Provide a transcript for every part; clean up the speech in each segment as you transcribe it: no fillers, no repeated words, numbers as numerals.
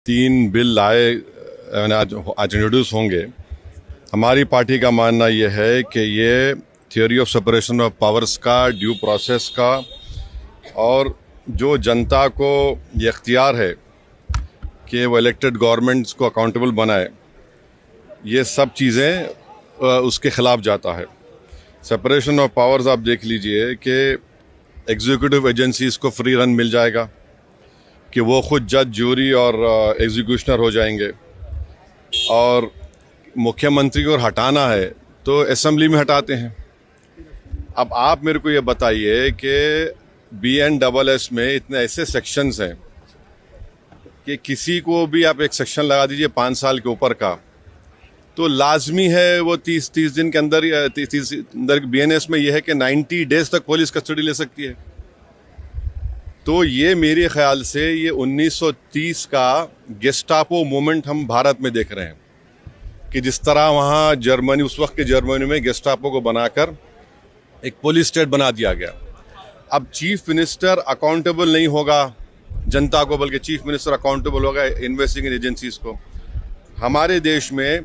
3 bill लाए आज introduce होंगे। हमारी पार्टी का मानना यह है कि ये theory of separation of powers का, ड्यू प्रोसेस का और जो जनता को ये इख्तियार है कि वो इलेक्टेड गवर्नमेंट्स को अकाउंटेबल बनाए, ये सब चीज़ें उसके ख़िलाफ़ जाता है। सेपरेशन ऑफ पावर्स आप देख लीजिए कि एग्जीक्यूटिव एजेंसीज को फ्री रन मिल जाएगा कि वो खुद जज, जूरी और एग्जीक्यूशनर हो जाएंगे, और मुख्यमंत्री को हटाना है तो असेंबली में हटाते हैं। अब आप मेरे को ये बताइए कि BNSS में इतने ऐसे सेक्शंस हैं कि किसी को भी आप एक सेक्शन लगा दीजिए 5 साल के ऊपर का, तो लाजमी है वो 30 दिन के अंदर, 30 अंदर BNS में यह है कि 90 डेज तक पुलिस कस्टडी ले सकती है। तो ये मेरे ख्याल से ये 1930 का गेस्टापो मूवमेंट हम भारत में देख रहे हैं कि जिस तरह वहाँ जर्मनी, उस वक्त के जर्मनी में गेस्टापो को बनाकर एक पुलिस स्टेट बना दिया गया। अब चीफ मिनिस्टर अकाउंटेबल नहीं होगा जनता को, बल्कि चीफ मिनिस्टर अकाउंटेबल होगा इन्वेस्टिगेटिंग एजेंसीज को। हमारे देश में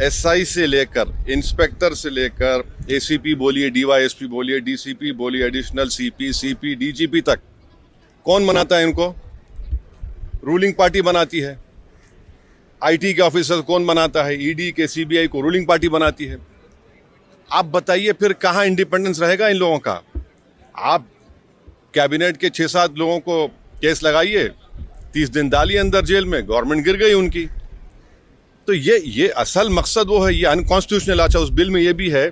SI से लेकर, इंस्पेक्टर से लेकर, ACP बोलिए, DYSP बोलिए, DCP बोलिए, एडिशनल CP, CP, DGP तक कौन बनाता है इनको? रूलिंग पार्टी बनाती है। IT के ऑफिसर कौन बनाता है? ED के, CBI को रूलिंग पार्टी बनाती है। आप बताइए फिर कहाँ इंडिपेंडेंस रहेगा इन लोगों का? आप कैबिनेट के 6-7 लोगों को केस लगाइए, 30 दिन डालिए अंदर जेल में, गवर्नमेंट गिर गई उनकी। तो ये असल मकसद वो है, ये अनकॉन्स्टिट्यूशनल। अच्छा, उस बिल में ये भी है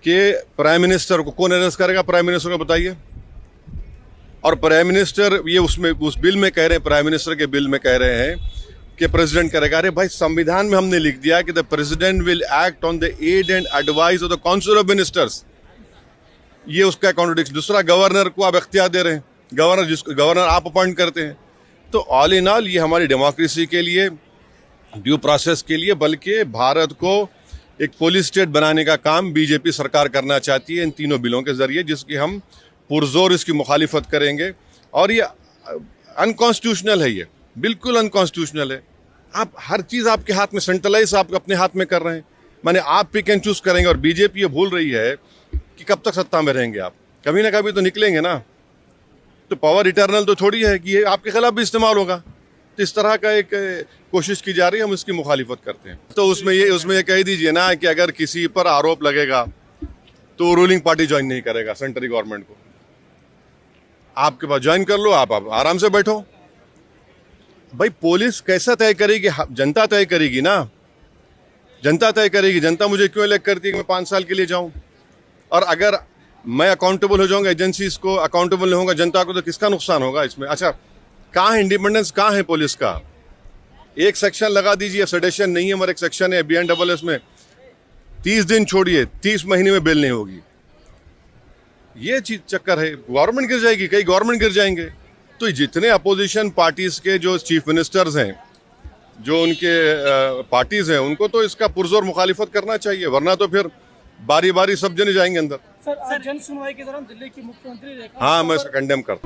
कि प्राइम मिनिस्टर को कौन अरेस्ट करेगा? प्राइम मिनिस्टर को बताइए। और प्राइम मिनिस्टर, ये उसमें उस बिल में कह रहे हैं, प्राइम मिनिस्टर के बिल में कह रहे हैं कि प्रेसिडेंट करेगा। अरे भाई, संविधान में हमने लिख दिया कि the president will act on the aid and advice of the council of ministers. ये उसका कॉन्ट्रडिक्शन। दूसरा, गवर्नर को आप इख्तियार दे रहे हैं, गवर्नर आप अपॉइंट करते हैं। तो ऑल इन ऑल ये हमारी डेमोक्रेसी के लिए, ड्यू प्रोसेस के लिए, बल्कि भारत को एक पुलिस स्टेट बनाने का काम BJP सरकार करना चाहती है इन तीनों बिलों के जरिए, जिसकी हम पुरजोर इसकी मुखालिफत करेंगे। और ये अनकॉन्स्टिट्यूशनल है, ये बिल्कुल अनकॉन्स्टिट्यूशनल है। आप हर चीज़ आपके हाथ में, सेंट्रलाइज आप अपने हाथ में कर रहे हैं, माने आप पिक एंड चूज करेंगे। और BJP ये भूल रही है कि कब तक सत्ता में रहेंगे आप, कभी ना कभी तो निकलेंगे ना। तो पावर इटर्नल तो थोड़ी है कि ये आपके खिलाफ भी इस्तेमाल होगा। तो इस तरह का एक कोशिश की जा रही है, हम इसकी मुखालिफत करते हैं। तो उसमें ये कह दीजिए ना कि अगर किसी पर आरोप लगेगा तो रूलिंग पार्टी ज्वाइन नहीं करेगा सेंट्रल गवर्नमेंट को। आपके पास ज्वाइन कर लो, आप आराम से बैठो। भाई, पुलिस कैसा तय करेगी? जनता तय करेगी ना, जनता तय करेगी। जनता मुझे क्यों इलेक्ट करती है कि मैं 5 साल के लिए जाऊं? और अगर मैं अकाउंटेबल हो जाऊंगा, एजेंसीज को अकाउंटेबल नहीं होगा जनता को, तो किसका नुकसान होगा इसमें? अच्छा, कहाँ है इंडिपेंडेंस, कहाँ है पुलिस का? एक सेक्शन लगा दीजिए, सेडेशन नहीं है, मगर एक सेक्शन है BNSS में 30 दिन छोड़िए, 30 महीने में बेल नहीं होगी। ये चीज चक्कर है, गवर्नमेंट गिर जाएगी, कई गवर्नमेंट गिर जाएंगे। तो जितने अपोजिशन पार्टीज के जो चीफ मिनिस्टर्स हैं, जो उनके पार्टीज हैं, उनको तो इसका पुरजोर मुखालिफत करना चाहिए, वरना तो फिर बारी बारी सब जने जाएंगे अंदर। सर, जन सुनवाई के दौरान दिल्ली की मुख्यमंत्री हाँ, मैं इसका कंडेम करता हूँ।